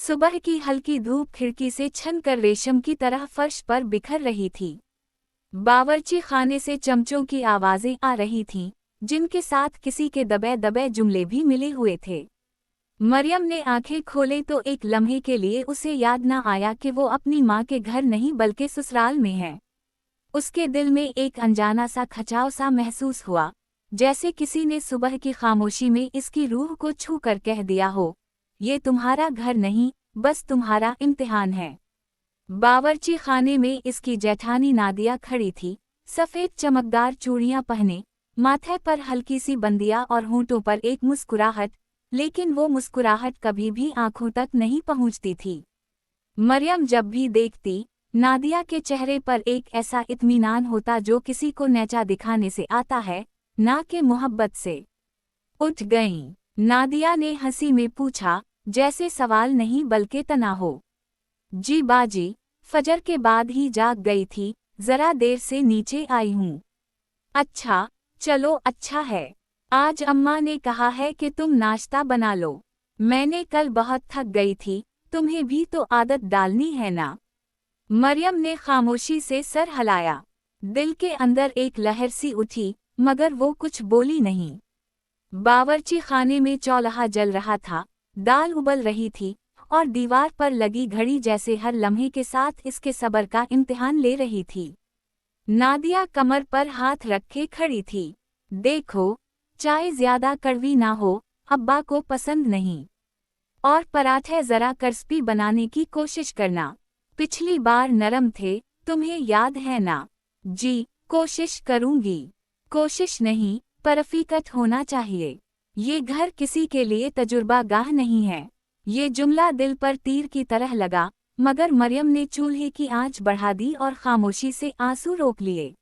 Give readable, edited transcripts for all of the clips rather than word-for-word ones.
सुबह की हल्की धूप खिड़की से छनकर रेशम की तरह फर्श पर बिखर रही थी। बावर्ची खाने से चमचों की आवाजें आ रही थीं, जिनके साथ किसी के दबे दबे जुमले भी मिले हुए थे। मरियम ने आंखें खोले तो एक लम्हे के लिए उसे याद न आया कि वो अपनी माँ के घर नहीं बल्कि ससुराल में है। उसके दिल में एक अनजाना सा खचाव सा महसूस हुआ, जैसे किसी ने सुबह की खामोशी में इसकी रूह को छू कर कह दिया हो, ये तुम्हारा घर नहीं, बस तुम्हारा इम्तिहान है। बावर्ची खाने में इसकी जेठानी नादिया खड़ी थी, सफ़ेद चमकदार चूड़ियां पहने, माथे पर हल्की सी बंदियां और होंठों पर एक मुस्कुराहट, लेकिन वो मुस्कुराहट कभी भी आंखों तक नहीं पहुंचती थी। मरियम जब भी देखती, नादिया के चेहरे पर एक ऐसा इत्मीनान होता जो किसी को नेचा दिखाने से आता है, ना कि मोहब्बत से। उठ गईं, नादिया ने हंसी में पूछा, जैसे सवाल नहीं बल्कि तना हो। जी बाजी, फजर के बाद ही जाग गई थी, जरा देर से नीचे आई हूँ। अच्छा, चलो अच्छा है। आज अम्मा ने कहा है कि तुम नाश्ता बना लो। मैंने कल बहुत थक गई थी, तुम्हें भी तो आदत डालनी है ना। मरियम ने खामोशी से सर हिलाया। दिल के अंदर एक लहर सी उठी, मगर वो कुछ बोली नहीं। बावर्ची खाने में चौल्हा जल रहा था, दाल उबल रही थी, और दीवार पर लगी घड़ी जैसे हर लम्हे के साथ इसके सब्र का इम्तिहान ले रही थी। नादिया कमर पर हाथ रखे खड़ी थी। देखो, चाय ज्यादा कड़वी ना हो, अब्बा को पसंद नहीं। और पराठे जरा क्रिस्पी बनाने की कोशिश करना, पिछली बार नरम थे, तुम्हें याद है ना। जी, कोशिश करूंगी। कोशिश नहीं, परफेक्ट होना चाहिए। ये घर किसी के लिए तजुर्बा गाह नहीं है। ये जुमला दिल पर तीर की तरह लगा, मगर मरियम ने चूल्हे की आंच बढ़ा दी और खामोशी से आंसू रोक लिए।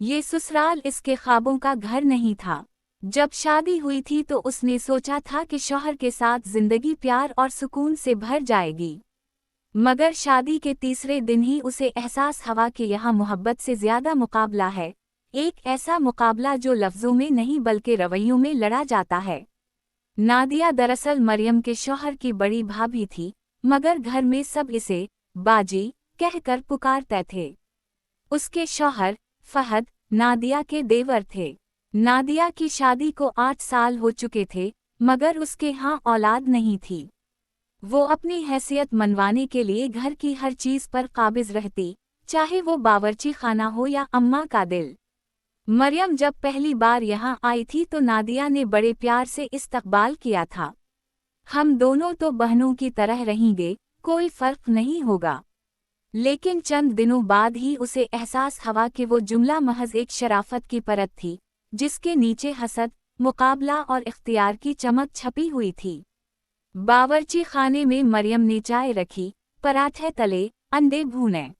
ये ससुराल इसके ख्वाबों का घर नहीं था। जब शादी हुई थी तो उसने सोचा था कि शौहर के साथ जिंदगी प्यार और सुकून से भर जाएगी। मगर शादी के तीसरे दिन ही उसे एहसास हुआ कि यहाँ मोहब्बत से ज्यादा मुकाबला है, एक ऐसा मुकाबला जो लफ्जों में नहीं बल्कि रवैयों में लड़ा जाता है। नादिया दरअसल मरियम के शौहर की बड़ी भाभी थी, मगर घर में सब इसे बाजी कहकर पुकारते थे। उसके शौहर फहद नादिया के देवर थे। नादिया की शादी को 8 साल हो चुके थे, मगर उसके यहाँ औलाद नहीं थी। वो अपनी हैसियत मनवाने के लिए घर की हर चीज पर काबिज रहती, चाहे वो बावर्ची खाना हो या अम्मा का दिल। मरियम जब पहली बार यहाँ आई थी तो नादिया ने बड़े प्यार से इस्तकबाल किया था। हम दोनों तो बहनों की तरह रहेंगे, कोई फर्क नहीं होगा। लेकिन चंद दिनों बाद ही उसे एहसास हुआ कि वो जुमला महज एक शराफत की परत थी, जिसके नीचे हसद, मुकाबला और इख्तियार की चमक छपी हुई थी। बावर्ची खाने में मरियम ने चाय रखी, पराठे तले, अंडे भूने।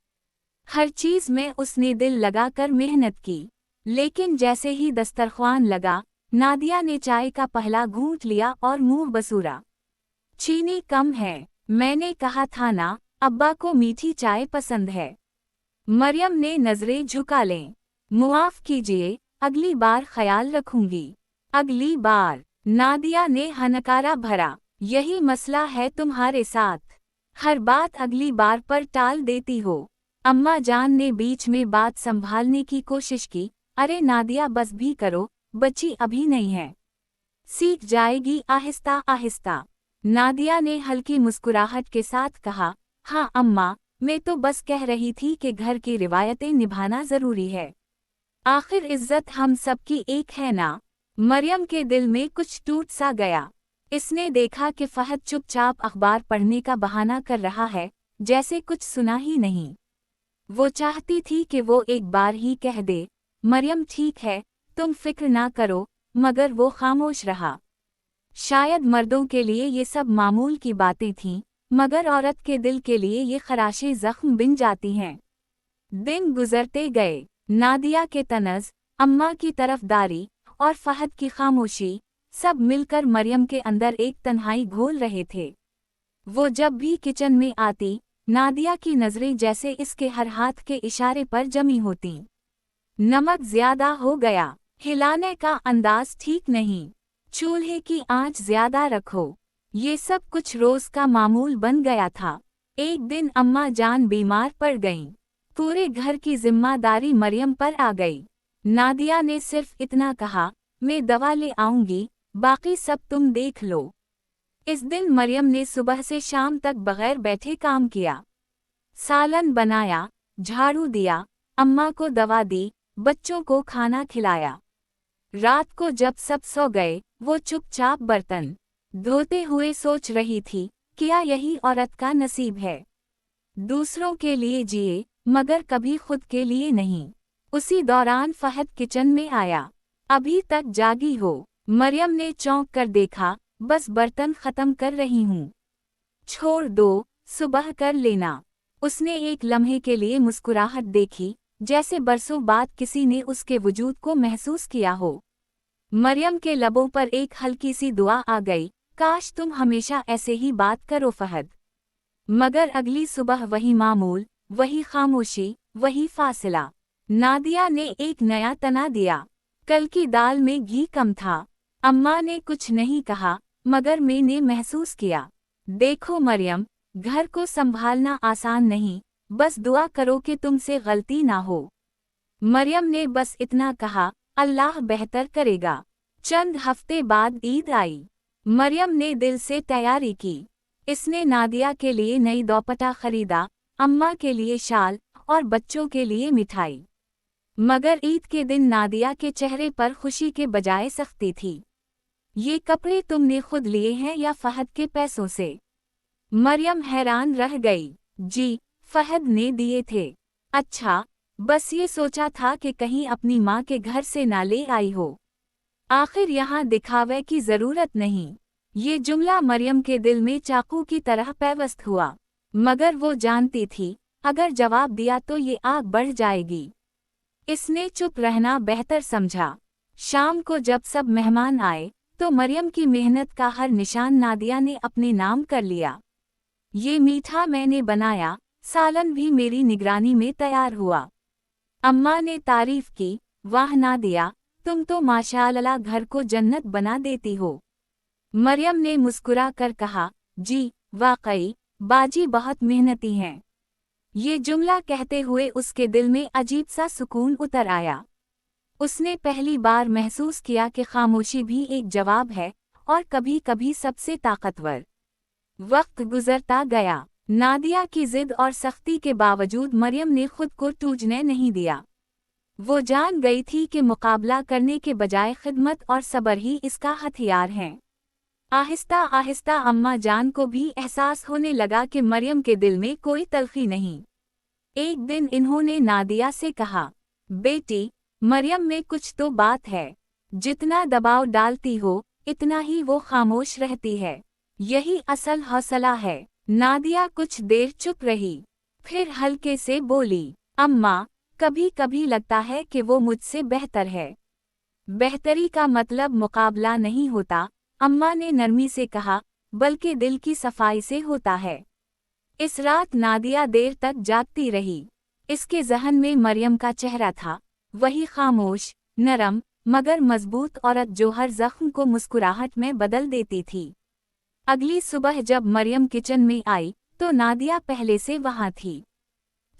हर चीज में उसने दिल लगाकर मेहनत की। लेकिन जैसे ही दस्तरख्वान लगा, नादिया ने चाय का पहला घूंट लिया और मुंह बसूरा। चीनी कम है, मैंने कहा था ना, अब्बा को मीठी चाय पसंद है। मरियम ने नजरें झुका लें। मुआफ कीजिए, अगली बार ख्याल रखूंगी। अगली बार, नादिया ने हनकारा भरा। यही मसला है तुम्हारे साथ, हर बात अगली बार पर टाल देती हो। अम्मा जान ने बीच में बात संभालने की कोशिश की, अरे नादिया बस भी करो, बच्ची अभी नहीं है, सीख जाएगी आहिस्ता आहिस्ता। नादिया ने हल्की मुस्कुराहट के साथ कहा, हाँ अम्मा, मैं तो बस कह रही थी कि घर की रिवायतें निभाना जरूरी है। आखिर इज्जत हम सबकी एक है ना। मरियम के दिल में कुछ टूट सा गया। इसने देखा कि फहद चुपचाप अखबार पढ़ने का बहाना कर रहा है, जैसे कुछ सुना ही नहीं। वो चाहती थी कि वो एक बार ही कह दे, मरियम ठीक है, तुम फिक्र ना करो, मगर वो खामोश रहा। शायद मर्दों के लिए ये सब मामूल की बातें थीं, मगर औरत के दिल के लिए ये खराशे जख्म बिन जाती हैं। दिन गुजरते गए, नादिया के तनज़, अम्मा की तरफदारी और फहद की खामोशी, सब मिलकर मरियम के अंदर एक तन्हाई घोल रहे थे। वो जब भी किचन में आती, नादिया की नजरें जैसे इसके हर हाथ के इशारे पर जमी होतीं। नमक ज्यादा हो गया, हिलाने का अंदाज ठीक नहीं, चूल्हे की आंच ज्यादा रखो, ये सब कुछ रोज का मामूल बन गया था। एक दिन अम्मा जान बीमार पड़ गईं। पूरे घर की जिम्मेदारी मरियम पर आ गई। नादिया ने सिर्फ इतना कहा, मैं दवा ले आऊंगी, बाकी सब तुम देख लो। इस दिन मरियम ने सुबह से शाम तक बगैर बैठे काम किया। सालन बनाया, झाड़ू दिया, अम्मा को दवा दी, बच्चों को खाना खिलाया। रात को जब सब सो गए, वो चुपचाप बर्तन धोते हुए सोच रही थी, क्या यही औरत का नसीब है? दूसरों के लिए जिए, मगर कभी खुद के लिए नहीं। उसी दौरान फहद किचन में आया। अभी तक जागी हो? मरियम ने चौंक कर देखा। बस बर्तन खत्म कर रही हूँ। छोड़ दो, सुबह कर लेना। उसने एक लम्हे के लिए मुस्कुराहट देखी, जैसे बरसों बाद किसी ने उसके वजूद को महसूस किया हो। मरियम के लबों पर एक हल्की सी दुआ आ गई, काश तुम हमेशा ऐसे ही बात करो फहद। मगर अगली सुबह वही मामूल, वही खामोशी, वही फासला। नादिया ने एक नया तना दिया। कल की दाल में घी कम था। अम्मा ने कुछ नहीं कहा, मगर मैंने महसूस किया। देखो मरियम, घर को संभालना आसान नहीं, बस दुआ करो कि तुमसे गलती ना हो। मरियम ने बस इतना कहा, अल्लाह बेहतर करेगा। चंद हफ्ते बाद ईद आई। मरियम ने दिल से तैयारी की। इसने नादिया के लिए नई दोपट्टा खरीदा, अम्मा के लिए शाल और बच्चों के लिए मिठाई। मगर ईद के दिन नादिया के चेहरे पर खुशी के बजाय सख्ती थी। ये कपड़े तुमने खुद लिए हैं या फहद के पैसों से? मरियम हैरान रह गई। जी, फहद ने दिए थे। अच्छा, बस ये सोचा था कि कहीं अपनी माँ के घर से ना ले आई हो। आखिर यहाँ दिखावे की जरूरत नहीं। ये जुमला मरियम के दिल में चाकू की तरह पैवस्त हुआ। मगर वो जानती थी, अगर जवाब दिया तो ये आग बढ़ जाएगी। इसने चुप रहना बेहतर समझा। शाम को जब सब मेहमान आए, तो मरियम की मेहनत का हर निशान नादिया ने अपने नाम कर लिया। ये मीठा मैंने बनाया, सालन भी मेरी निगरानी में तैयार हुआ। अम्मा ने तारीफ की, वाह नादिया, तुम तो माशाअल्लाह घर को जन्नत बना देती हो। मरियम ने मुस्कुरा कर कहा, जी, वाकई, बाजी बहुत मेहनती हैं। ये जुमला कहते हुए उसके दिल में अजीब सा सुकून उतर आया। उसने पहली बार महसूस किया कि खामोशी भी एक जवाब है, और कभी कभी सबसे ताकतवर। वक्त गुजरता गया। नादिया की जिद और सख्ती के बावजूद मरियम ने खुद को टूटने नहीं दिया। वो जान गई थी कि मुकाबला करने के बजाय खिदमत और सब्र ही इसका हथियार हैं। आहिस्ता आहिस्ता अम्मा जान को भी एहसास होने लगा कि मरियम के दिल में कोई तलखी नहीं। एक दिन इन्होंने नादिया से कहा, बेटी, मरियम में कुछ तो बात है। जितना दबाव डालती हो, इतना ही वो खामोश रहती है। यही असल हौसला है। नादिया कुछ देर चुप रही, फिर हल्के से बोली, अम्मा, कभी कभी लगता है कि वो मुझसे बेहतर है। बेहतरी का मतलब मुकाबला नहीं होता, अम्मा ने नरमी से कहा, बल्कि दिल की सफाई से होता है। इस रात नादिया देर तक जागती रही। इसके ज़हन में मरियम का चेहरा था, वही खामोश, नरम, मगर मजबूत औरत जो हर जख्म को मुस्कुराहट में बदल देती थी। अगली सुबह जब मरियम किचन में आई, तो नादिया पहले से वहाँ थी।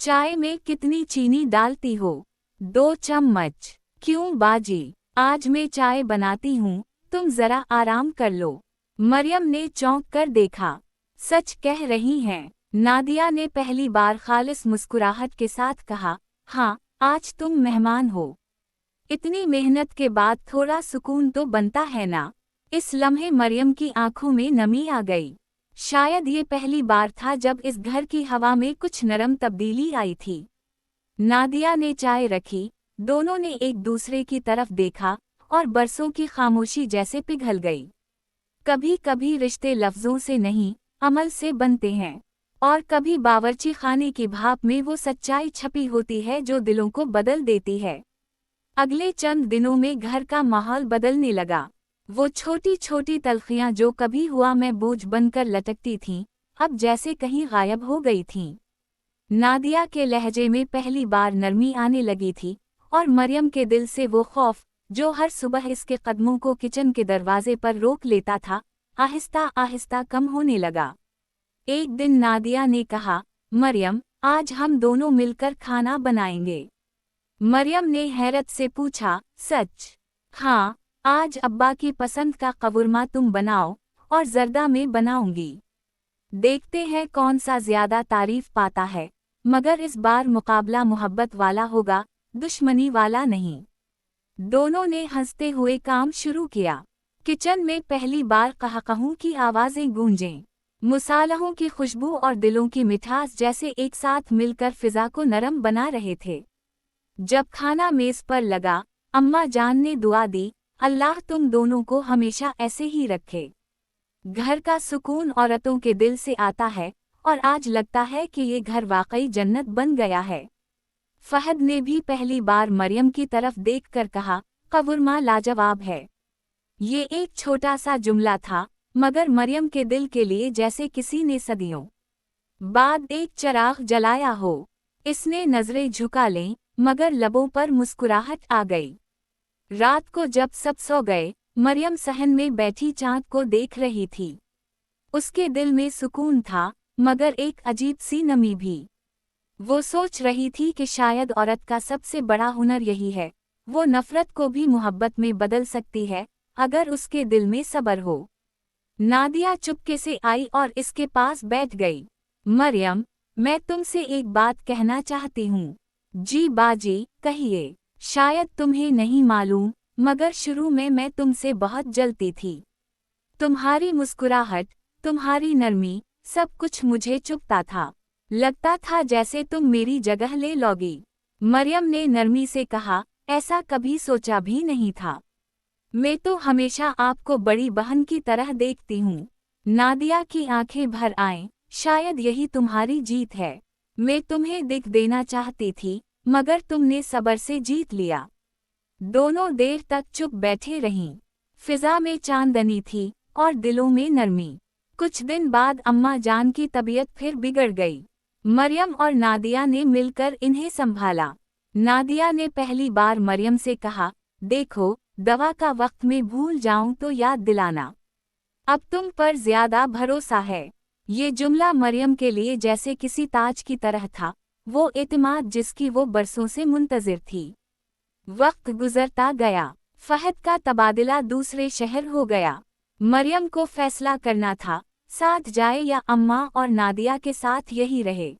चाय में कितनी चीनी डालती हो? 2 चम्मच। क्यों बाजी, आज मैं चाय बनाती हूँ, तुम जरा आराम कर लो। मरियम ने चौंक कर देखा। सच कह रही हैं? नादिया ने पहली बार खालिस मुस्कुराहट के साथ कहा, हाँ, आज तुम मेहमान हो। इतनी मेहनत के बाद थोड़ा सुकून तो बनता है ना। इस लम्हे मरियम की आंखों में नमी आ गई। शायद ये पहली बार था जब इस घर की हवा में कुछ नरम तब्दीली आई थी। नादिया ने चाय रखी, दोनों ने एक दूसरे की तरफ देखा, और बरसों की खामोशी जैसे पिघल गई। कभी कभी रिश्ते लफ्जों से नहीं, अमल से बनते हैं, और कभी बावर्ची खाने की भाप में वो सच्चाई छपी होती है जो दिलों को बदल देती है। अगले चंद दिनों में घर का माहौल बदलने लगा। वो छोटी छोटी तलखियां जो कभी हुआ में बोझ बनकर लटकती थीं, अब जैसे कहीं गायब हो गई थीं। नादिया के लहजे में पहली बार नरमी आने लगी थी, और मरियम के दिल से वो खौफ, जो हर सुबह इसके कदमों को किचन के दरवाजे पर रोक लेता था, आहिस्ता आहिस्ता कम होने लगा। एक दिन नादिया ने कहा, मरियम, आज हम दोनों मिलकर खाना बनाएंगे। मरियम ने हैरत से पूछा, सच? हाँ, आज अब्बा की पसंद का कवरमा तुम बनाओ और जर्दा मैं बनाऊंगी। देखते हैं कौन सा ज्यादा तारीफ पाता है, मगर इस बार मुकाबला मोहब्बत वाला होगा, दुश्मनी वाला नहीं। दोनों ने हंसते हुए काम शुरू किया। किचन में पहली बार कहकहों की आवाजें गूंजें। मुसालहों की खुशबू और दिलों की मिठास जैसे एक साथ मिलकर फिजा को नरम बना रहे थे। जब खाना मेज पर लगा, अम्मा जान ने दुआ दी, अल्लाह तुम दोनों को हमेशा ऐसे ही रखे। घर का सुकून औरतों के दिल से आता है और आज लगता है कि ये घर वाकई जन्नत बन गया है। फहद ने भी पहली बार मरियम की तरफ देखकर कहा, कवरमा लाजवाब है। ये एक छोटा सा जुमला था, मगर मरियम के दिल के लिए जैसे किसी ने सदियों बाद एक चिराग जलाया हो। इसने नजरें झुका लें, मगर लबों पर मुस्कुराहट आ गई। रात को जब सब सो गए, मरियम सहन में बैठी चांद को देख रही थी। उसके दिल में सुकून था, मगर एक अजीब सी नमी भी। वो सोच रही थी कि शायद औरत का सबसे बड़ा हुनर यही है, वो नफरत को भी मोहब्बत में बदल सकती है, अगर उसके दिल में सब्र हो। नादिया चुपके से आई और इसके पास बैठ गई। मरियम, मैं तुमसे एक बात कहना चाहती हूँ। जी बाजी, कहिए। शायद तुम्हें नहीं मालूम, मगर शुरू में मैं तुमसे बहुत जलती थी। तुम्हारी मुस्कुराहट, तुम्हारी नरमी, सब कुछ मुझे चुभता था। लगता था जैसे तुम मेरी जगह ले लोगी। मरियम ने नरमी से कहा, ऐसा कभी सोचा भी नहीं था। मैं तो हमेशा आपको बड़ी बहन की तरह देखती हूँ। नादिया की आंखें भर आईं, शायद यही तुम्हारी जीत है। मैं तुम्हें दिख देना चाहती थी, मगर तुमने सब्र से जीत लिया। दोनों देर तक चुप बैठे रहीं। फिजा में चांदनी थी और दिलों में नरमी। कुछ दिन बाद अम्मा जान की तबीयत फिर बिगड़ गई। मरियम और नादिया ने मिलकर इन्हें संभाला। नादिया ने पहली बार मरियम से कहा, देखो, दवा का वक्त में भूल जाऊं तो याद दिलाना। अब तुम पर ज्यादा भरोसा है। ये जुमला मरियम के लिए जैसे किसी ताज की तरह था, वो एतमाद जिसकी वो बरसों से मुंतजिर थी। वक्त गुजरता गया। फहद का तबादला दूसरे शहर हो गया। मरियम को फैसला करना था, साथ जाए या अम्मा और नादिया के साथ यही रहे।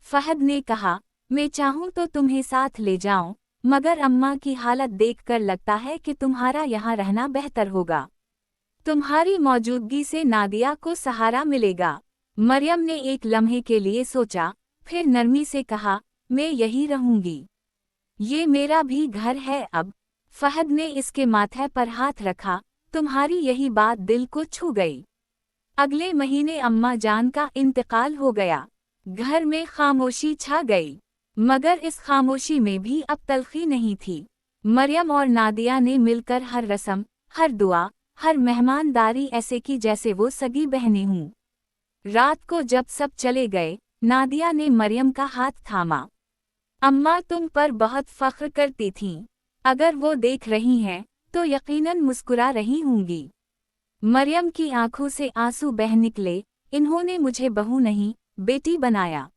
फहद ने कहा, मैं चाहूँ तो तुम्हें साथ ले जाऊं, मगर अम्मा की हालत देखकर लगता है कि तुम्हारा यहाँ रहना बेहतर होगा। तुम्हारी मौजूदगी से नादिया को सहारा मिलेगा। मरियम ने एक लम्हे के लिए सोचा, फिर नरमी से कहा, मैं यही रहूंगी। ये मेरा भी घर है अब। फहद ने इसके माथे पर हाथ रखा, तुम्हारी यही बात दिल को छू गई। अगले महीने अम्मा जान का इंतकाल हो गया। घर में खामोशी छा गई, मगर इस खामोशी में भी अब तलखी नहीं थी। मरियम और नादिया ने मिलकर हर रस्म, हर दुआ, हर मेहमानदारी ऐसे की जैसे वो सगी बहनें हों। रात को जब सब चले गए, नादिया ने मरियम का हाथ थामा। अम्मा तुम पर बहुत फख्र करती थीं। अगर वो देख रही हैं, तो यकीनन मुस्कुरा रही होंगी। मरियम की आंखों से आंसू बह निकले, इन्होंने मुझे बहू नहीं, बेटी बनाया।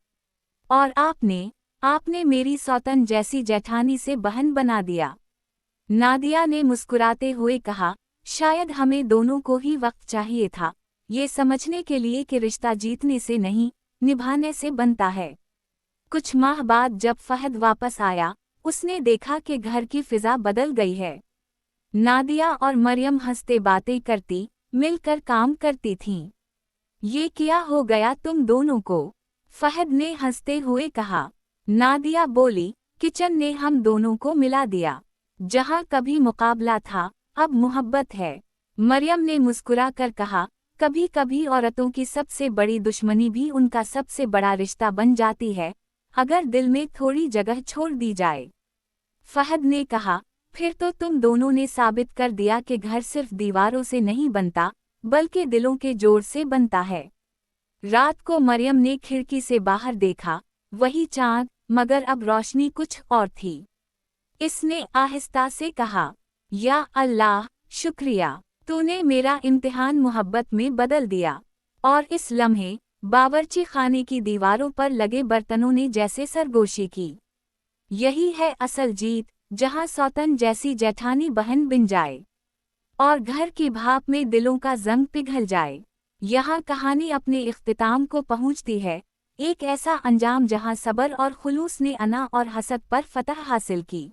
और आपने मेरी सौतन जैसी जेठानी से बहन बना दिया। नादिया ने मुस्कुराते हुए कहा, शायद हमें दोनों को ही वक्त चाहिए था, ये समझने के लिए कि रिश्ता जीतने से नहीं, निभाने से बनता है। कुछ माह बाद जब फहद वापस आया, उसने देखा कि घर की फिजा बदल गई है। नादिया और मरियम हंसते बातें करती, मिलकर काम करती थीं। ये क्या हो गया तुम दोनों को? फहद ने हंसते हुए कहा। नादिया बोली, किचन ने हम दोनों को मिला दिया। जहाँ कभी मुकाबला था, अब मोहब्बत है। मरियम ने मुस्कुरा कर कहा, कभी कभी औरतों की सबसे बड़ी दुश्मनी भी उनका सबसे बड़ा रिश्ता बन जाती है, अगर दिल में थोड़ी जगह छोड़ दी जाए। फहद ने कहा, फिर तो तुम दोनों ने साबित कर दिया कि घर सिर्फ दीवारों से नहीं बनता, बल्कि दिलों के जोड़ से बनता है। रात को मरियम ने खिड़की से बाहर देखा, वही चांद, मगर अब रोशनी कुछ और थी। इसने आहिस्ता से कहा, या अल्लाह, शुक्रिया। तूने मेरा इम्तिहान मोहब्बत में बदल दिया। और इस लम्हे बावर्ची खाने की दीवारों पर लगे बर्तनों ने जैसे सरगोशी की। यही है असल जीत, जहां सौतन जैसी जेठानी बहन बिन जाए और घर की भाप में दिलों का जंग पिघल जाए। यहाँ कहानी अपने इख्तिताम को पहुँचती है, एक ऐसा अंजाम जहाँ सब्र और खुलूस ने अना और हसद पर फतह हासिल की।